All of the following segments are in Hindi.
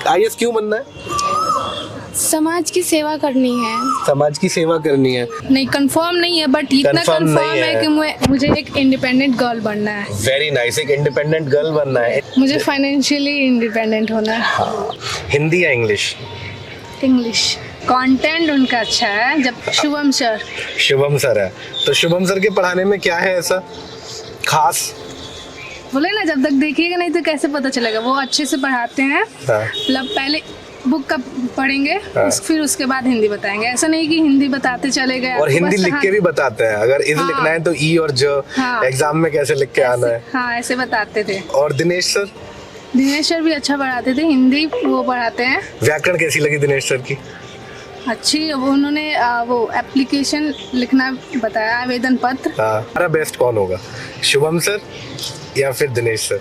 आईएएस क्यों बनना है? समाज की सेवा करनी है। समाज की सेवा करनी है। नहीं, कंफर्म नहीं है, बट इतना Confirm कंफर्म नहीं है है। कि मुझे एक इंडिपेंडेंट गर्ल बनना है। वेरी नाइस, एक इंडिपेंडेंट गर्ल बनना है। मुझे फाइनेंशियली इंडिपेंडेंट होना है। हाँ। हिंदी या इंग्लिश? इंग्लिश। कंटेंट उनका अच्छा है। जब शुभम सर शुभम सर है तो शुभम सर के पढ़ाने में क्या है ऐसा खास? बोले ना, जब तक देखिएगा नहीं तो कैसे पता चलेगा। वो अच्छे से पढ़ाते हैं। हाँ। मतलब पहले बुक का पढ़ेंगे, हाँ। फिर उसके बाद हिंदी बताएंगे। ऐसा नहीं कि हिंदी बताते चले गए और हिंदी लिख के भी बताते हैं। अगर इज हाँ। लिखना है तो ई और ज। हाँ। एग्जाम में कैसे लिख के आना है। हाँ, ऐसे बताते थे। और दिनेश सर? दिनेश सर भी अच्छा पढ़ाते थे। हिंदी वो पढ़ाते हैं। व्याकरण कैसी लगी दिनेश सर की? अच्छी। वो उन्होंने वो एप्लीकेशन लिखना बताया, आवेदन पत्र। हाँ। हमारा बेस्ट कौन होगा, शुभम सर या फिर दिनेश सर?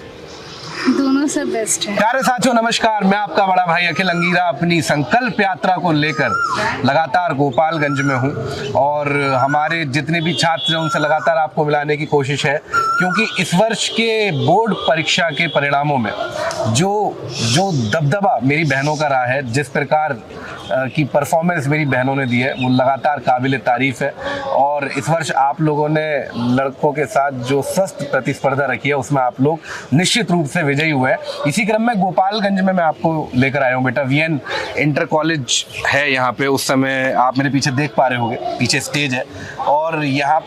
दोनों से बेस्ट है। प्यारे साथियों नमस्कार, मैं आपका बड़ा भाई अखिल अंगीरा अपनी संकल्प यात्रा को लेकर लगातार गोपालगंज में हूं और हमारे जितने भी छात्र हैं उनसे लगातार आपको मिलाने की कोशिश है, क्योंकि इस वर्ष के बोर्ड परीक्षा के परिणामों में जो दबदबा मेरी बहनों का रहा है, जिस प्रकार की परफॉर्मेंस मेरी बहनों ने दी है, वो लगातार काबिल तारीफ है। और इस वर्ष आप लोगों ने लड़कों के साथ जो स्वस्थ प्रतिस्पर्धा रखी है उसमें आप लोग निश्चित रूप से विजयी हुए हैं। इसी क्रम में गोपालगंज में मैं आपको लेकर आया हूँ बेटा। वीएन इंटर कॉलेज है यहाँ पे, उस समय आप मेरे पीछे देख पा रहे होंगे, पीछे स्टेज है। और यहाँ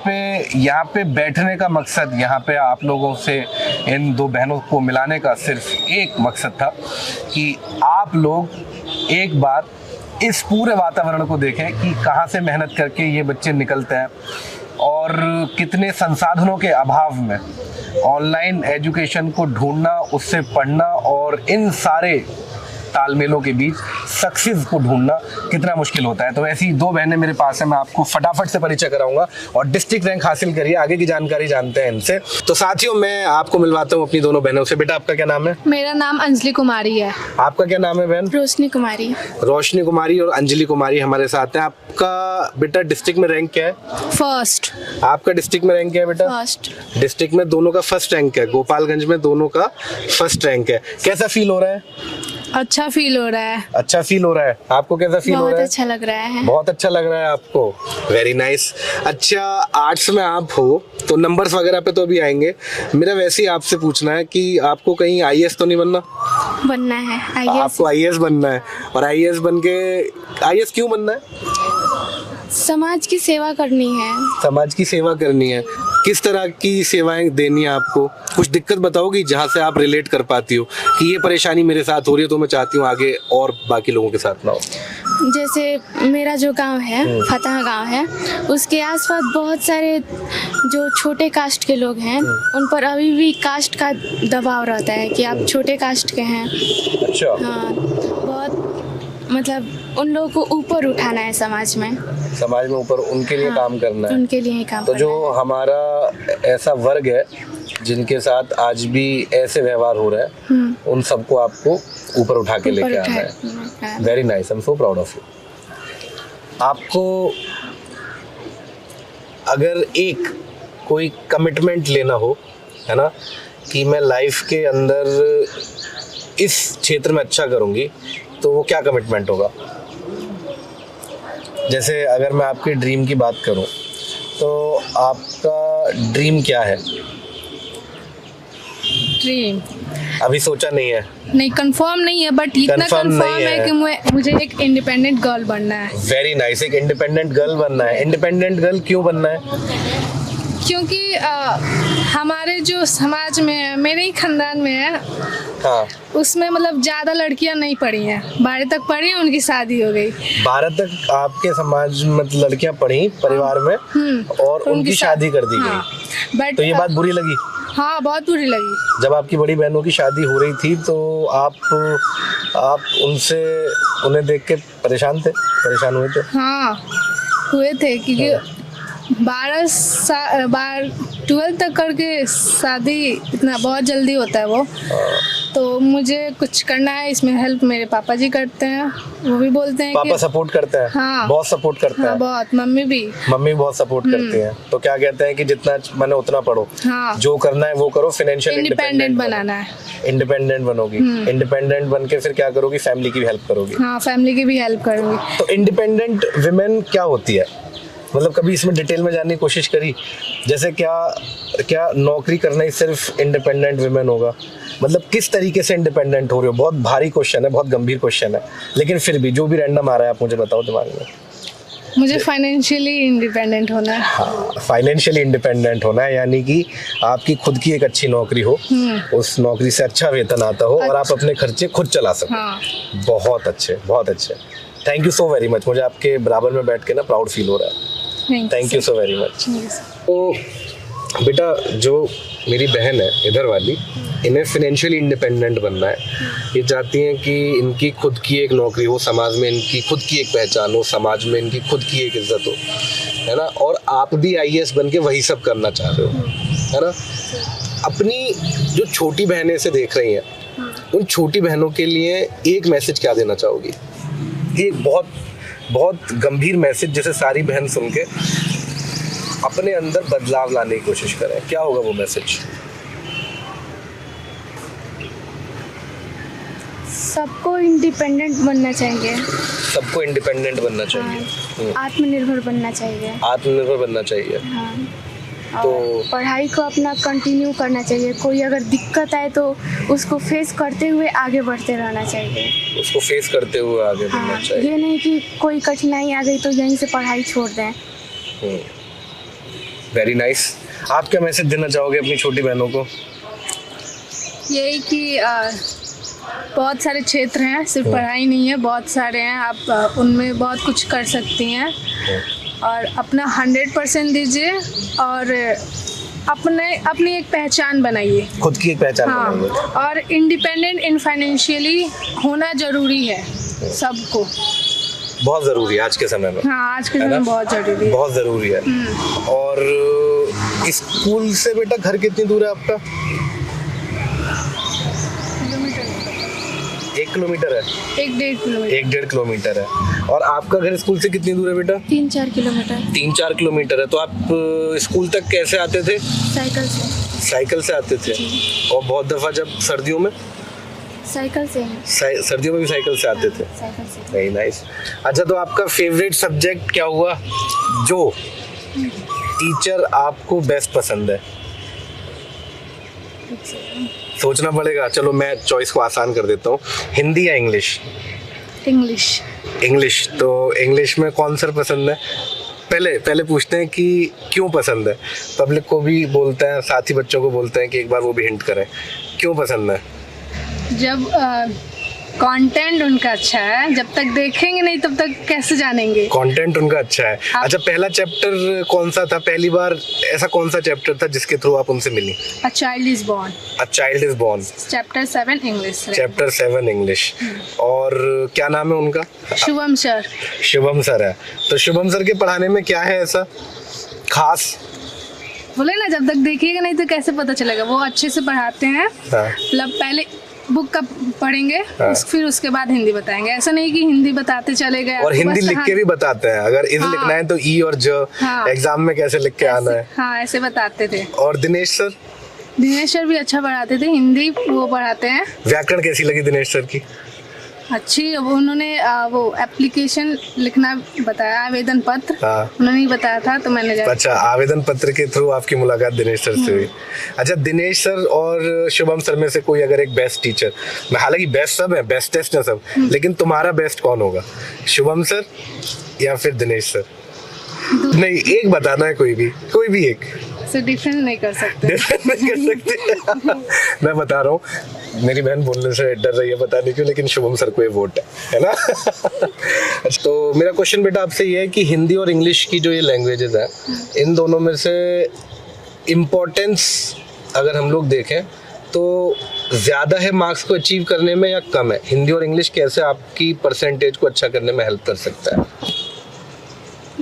पे बैठने का मकसद, यहाँ पे आप लोगों से इन दो बहनों को मिलाने का सिर्फ एक मकसद था कि आप लोग एक बार इस पूरे वातावरण को देखें कि कहाँ से मेहनत करके ये बच्चे निकलते हैं और कितने संसाधनों के अभाव में ऑनलाइन एजुकेशन को ढूंढना, उससे पढ़ना और इन सारे तालमेलों के बीच सक्सेस को ढूंढना कितना मुश्किल होता है। तो ऐसी दो बहनें मेरे पास है, मैं आपको फटाफट से परिचय कराऊंगा और डिस्ट्रिक्ट रैंक हासिल करिए, आगे की जानकारी जानते हैं इनसे। तो साथियों मैं आपको मिलवाता हूँ अपनी दोनों बहनों से। बेटा आपका क्या नाम है? मेरा नाम अंजलि कुमारी है। आपका क्या नाम है बहन? रोशनी कुमारी। रोशनी कुमारी और अंजलि कुमारी हमारे साथ हैं। आपका बेटा डिस्ट्रिक्ट में रैंक क्या है? फर्स्ट। आपका डिस्ट्रिक्ट में रैंक क्या है बेटा? फर्स्ट। डिस्ट्रिक्ट में दोनों का फर्स्ट रैंक है, गोपालगंज में दोनों का फर्स्ट रैंक है। कैसा फील हो रहा है? अच्छा फील हो रहा है। अच्छा फील हो रहा है। आपको कैसा फील हो रहा है? बहुत अच्छा लग रहा है। बहुत अच्छा लग रहा है आपको। Very nice. अच्छा, आर्ट्स में आप हो तो नंबर्स वगैरह पे तो अभी आएंगे। मेरा वैसे ही आपसे पूछना है कि आपको कहीं आईएएस तो नहीं बनना? बनना है आईएएस। आपको आईएएस बनना है। और आईएएस बन के आईएएस क्यों बनना है? समाज की सेवा करनी है। समाज की सेवा करनी है। किस तरह की सेवाएं देनी है आपको? कुछ दिक्कत बताओगी जहाँ से आप रिलेट कर पाती हो कि ये परेशानी मेरे साथ हो रही है तो मैं चाहती हूँ आगे और बाकी लोगों के साथ ना हो। जैसे मेरा जो गांव है, फतह गांव है, उसके आसपास बहुत सारे जो छोटे कास्ट के लोग हैं, उन पर अभी भी कास्ट का दबाव रहता है कि आप छोटे कास्ट के हैं। अच्छा। हाँ, बहुत मतलब उन लोगों को ऊपर उठाना है समाज में ऊपर उनके लिए काम करना है। उनके लिए ही काम तो करना जो हमारा ऐसा वर्ग है जिनके साथ आज भी ऐसे व्यवहार हो रहा है, उन सबको आपको ऊपर उठा के लेके आना है। Very nice, I am so proud of you. आपको अगर एक कोई कमिटमेंट लेना हो, है ना, कि मैं लाइफ के अंदर इस क्षेत्र में अच्छा करूंगी, तो वो क्या कमिटमेंट होगा? जैसे अगर मैं आपके ड्रीम की बात करूं तो आपका ड्रीम क्या है? ड्रीम अभी सोचा नहीं है? नहीं, कंफर्म नहीं है, बट इतना Confirm कंफर्म नहीं है है। कि मुझे एक इंडिपेंडेंट गर्ल बनना है। वेरी नाइस, एक इंडिपेंडेंट गर्ल बनना है। इंडिपेंडेंट गर्ल क्यों बनना है? क्योंकि हमारे जो समाज में है, मेरे ही खानदान में है, हाँ। उसमें मतलब ज़्यादा लड़कियां नहीं पढ़ी हैं। 12 तक पढ़ी, उनकी शादी हो गई। 12 तक आपके समाज में लड़कियां पढ़ी परिवार में और उनकी शादी कर दी हाँ, गई। बट तो ये बात बुरी लगी? हाँ, बहुत बुरी लगी। जब आपकी बड़ी बहनों की शादी हो रही थी तो आप उन्हें देख के परेशान हुए थे? हाँ, हुए थे, क्योंकि 12 तक करके शादी इतना बहुत जल्दी होता है वो। तो मुझे कुछ करना है, इसमें हेल्प मेरे पापा जी करते हैं। वो भी बोलते हैं पापा कि सपोर्ट करते हैं? हाँ। बहुत सपोर्ट करते हाँ हैं? बहुत, मम्मी भी। मम्मी बहुत सपोर्ट करती हैं, तो क्या कहते हैं कि जितना माने उतना पढ़ो, हाँ। जो करना है वो करो, फाइनेंशियल इंडिपेंडेंट बनाना है। इंडिपेंडेंट बनोगी, इंडिपेंडेंट बन के फिर क्या करोगी? फैमिली की भी हेल्प करोगी। हाँ, फैमिली की भी हेल्प करूँगी। तो इंडिपेंडेंट विमेन क्या होती है, मतलब कभी इसमें डिटेल में जानने की कोशिश करी? जैसे क्या नौकरी करना ही सिर्फ इंडिपेंडेंट विमेन होगा? मतलब किस तरीके से इंडिपेंडेंट हो रहे हो? बहुत भारी क्वेश्चन है, बहुत गंभीर क्वेश्चन है, लेकिन फिर भी जो भी रैंडम आ रहा है आप मुझे बताओ दिमाग में। मुझे फाइनेंशियली इंडिपेंडेंट होना है। हाँ, फाइनेंशियली इंडिपेंडेंट होना है, यानी कि आपकी खुद की एक अच्छी नौकरी हो, उस नौकरी से अच्छा वेतन आता हो और आप अपने खर्चे खुद चला सको। हाँ। बहुत अच्छे, बहुत अच्छे। Thank you so very much, मुझे आपके बराबर में बैठ के ना प्राउड फील हो रहा है। Thank you so very much. तो बेटा, जो मेरी बहन है इधर वाली, इन्हें फाइनेंशियली इंडिपेंडेंट बनना है। ये चाहती हैं कि इनकी खुद की एक नौकरी हो, समाज में इनकी खुद की एक पहचान हो, समाज में इनकी खुद की एक इज्जत हो, है ना। और आप भी IAS बन के वही सब करना चाह रहे हो, है ना। अपनी जो छोटी बहनें से देख रही हैं, उन छोटी बहनों के लिए एक मैसेज क्या देना चाहोगी? एक बहुत बहुत गंभीर मैसेज, जैसे सारी बहन सुन के अपने अंदर बदलाव लाने की कोशिश करें। क्या होगा वो मैसेज? सबको इंडिपेंडेंट बनना चाहिए। सबको इंडिपेंडेंट बनना चाहिए। आत्मनिर्भर बनना चाहिए। आत्मनिर्भर बनना चाहिए। हाँ। तो और पढ़ाई को अपना कंटिन्यू करना चाहिए। कोई अगर दिक्कत आए तो उसको फेस करते हुए आगे बढ़ते रहना चाहिए। उसको फेस करते हुए आगे बढ़ना हाँ, चाहिए। ये नहीं कि कोई कठिनाई आ गई तो यहीं से पढ़ाई छोड़ दें। Very nice. आप क्या मैसेज देना चाहोगे अपनी छोटी बहनों को? यही कि बहुत सारे क्षेत्र हैं, सिर्फ पढ़ाई नहीं है, बहुत सारे हैं। आप उनमें बहुत कुछ कर सकती हैं और अपना 100% दीजिए और अपनी एक पहचान बनाइए, खुद की एक पहचान हाँ। बनाइए। और इंडिपेंडेंट इन फाइनेंशियली होना जरूरी है सबको। बहुत जरूरी है आज के समय में। हाँ, आज के समय में बहुत जरूरी है। बहुत जरूरी है। और स्कूल से बेटा घर कितनी दूर है आपका? 1 किलोमीटर है? 1-1.5 किलोमीटर। 1-1.5 किलोमीटर है। और आपका घर स्कूल से कितनी दूर है बेटा? 3-4 किलोमीटर। 3-4 किलोमीटर है। तो आप स्कूल तक कैसे आते थे? साइकिल से। साइकिल से आते थे। और बहुत दफा जब सर्दियों में? साइकिल से ही। सर्दियों में भी साइकिल से आते थे। साइकिल से। Very nice. अच्छा, तो आपका फेवरेट सब्जेक्ट क्या हुआ जो टीचर आपको बेस्ट पसंद है? सोचना पड़ेगा। चलो मैं चॉइस को आसान कर देता हूँ। हिंदी या इंग्लिश? इंग्लिश। इंग्लिश। तो इंग्लिश में कौन सर पसंद है? पहले पूछते हैं कि क्यों पसंद है। पब्लिक को भी बोलते हैं, साथी बच्चों को बोलते हैं कि एक बार वो भी हिंट करें, क्यों पसंद है? जब कंटेंट उनका अच्छा है, जब तक देखेंगे नहीं तब तक कैसे जानेंगे। कंटेंट उनका अच्छा है। अच्छा, पहला चैप्टर कौन सा था? पहली बार ऐसा कौन सा चैप्टर था जिसके थ्रू आप उनसे मिली? A child is born। A child is born। Chapter 7 English. Chapter 7 English. और क्या नाम है उनका? शुभम सर। शुभम सर है। तो शुभम सर के पढ़ाने में क्या है ऐसा खास? बोले ना, जब तक देखिएगा नहीं तो कैसे पता चलेगा। वो अच्छे से पढ़ाते हैं। हाँ। मतलब पहले बुक का पढ़ेंगे, हाँ। फिर उसके बाद हिंदी बताएंगे। ऐसा नहीं कि हिंदी बताते चले गए और हिंदी लिख के भी बताते हैं। अगर इज हाँ। लिखना है तो ई और ज। हाँ। एग्जाम में कैसे लिख के आना है। हाँ, ऐसे बताते थे। और दिनेश सर? दिनेश सर भी अच्छा पढ़ाते थे। हिंदी वो पढ़ाते हैं। व्याकरण कैसी लगी दिनेश सर की? अच्छी। अब उन्होंने वो एप्लीकेशन लिखना बताया, आवेदन पत्र। हाँ। उन्होंने ही बताया था तो मैंने जाकर। अच्छा, आवेदन पत्र के थ्रू आपकी मुलाकात दिनेश सर से हुई। अच्छा, दिनेश सर और शुभम सर में से कोई अगर एक बेस्ट टीचर, हालांकि बेस्ट सब है, बेस्टेस्ट है सब, लेकिन तुम्हारा बेस्ट कौन होगा? शुभम सर या फिर दिनेश सर? नहीं, एक बताना है, कोई भी एक। से डिफरेंट नहीं कर सकते। नहीं कर सकते। मैं बता रहा हूँ, मेरी बहन बोलने से डर रही है, पता नहीं क्यों, लेकिन शुभम सर को ये वोट है ना। तो मेरा क्वेश्चन बेटा आपसे ये है कि हिंदी और इंग्लिश की जो ये लैंग्वेजेस हैं, इन दोनों में से इम्पोर्टेंस अगर हम लोग देखें तो ज़्यादा है मार्क्स को अचीव करने में या कम है? हिंदी और इंग्लिश कैसे आपकी परसेंटेज को अच्छा करने में हेल्प कर सकता है?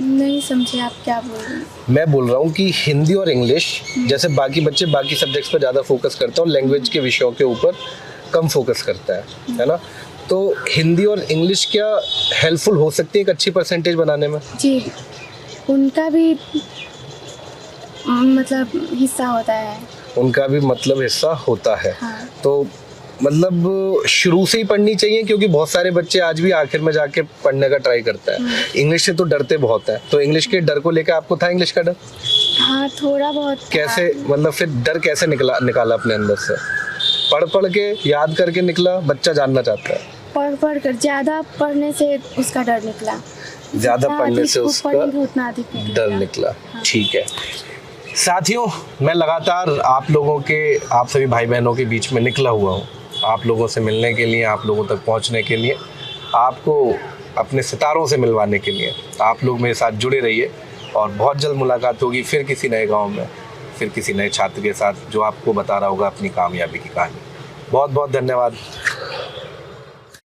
नहीं समझे आप क्या बोल रहे हैं। मैं बोल रहा हूँ कि हिंदी और इंग्लिश, जैसे बाकी बच्चे बाकी सब्जेक्ट्स पर ज़्यादा फोकस करते हैं और लैंग्वेज के विषयों के ऊपर कम फोकस करता है ना। तो हिंदी और इंग्लिश क्या हेल्पफुल हो सकती है एक अच्छी परसेंटेज बनाने में? जी, उनका भी मतलब हिस्सा होता है। उनका भी मतलब हिस्सा होता है। हाँ। तो मतलब शुरू से ही पढ़नी चाहिए, क्योंकि बहुत सारे बच्चे आज भी आखिर में जाके पढ़ने का ट्राई करता है। इंग्लिश से तो डरते बहुत हैं, तो इंग्लिश के डर को लेकर आपको था इंग्लिश का डर? हाँ, थोड़ा बहुत। कैसे, मतलब फिर डर कैसे निकाला अपने अंदर से? पढ़ के याद करके निकला? बच्चा जानना चाहता है। पढ़ कर ज़्यादा पढ़ने से उसका डर निकला। ज्यादा पढ़ने से उसका उतना अधिक डर निकला। ठीक है साथियों, मैं लगातार आप लोगों के, आप सभी भाई बहनों के बीच में निकला हुआ हूँ, आप लोगों से मिलने के लिए, आप लोगों तक पहुँचने के लिए, आपको अपने सितारों से मिलवाने के लिए। आप लोग मेरे साथ जुड़े रहिए और बहुत जल्द मुलाकात होगी फिर किसी नए गांव में, फिर किसी नए छात्र के साथ जो आपको बता रहा होगा अपनी कामयाबी की कहानी। बहुत बहुत धन्यवाद।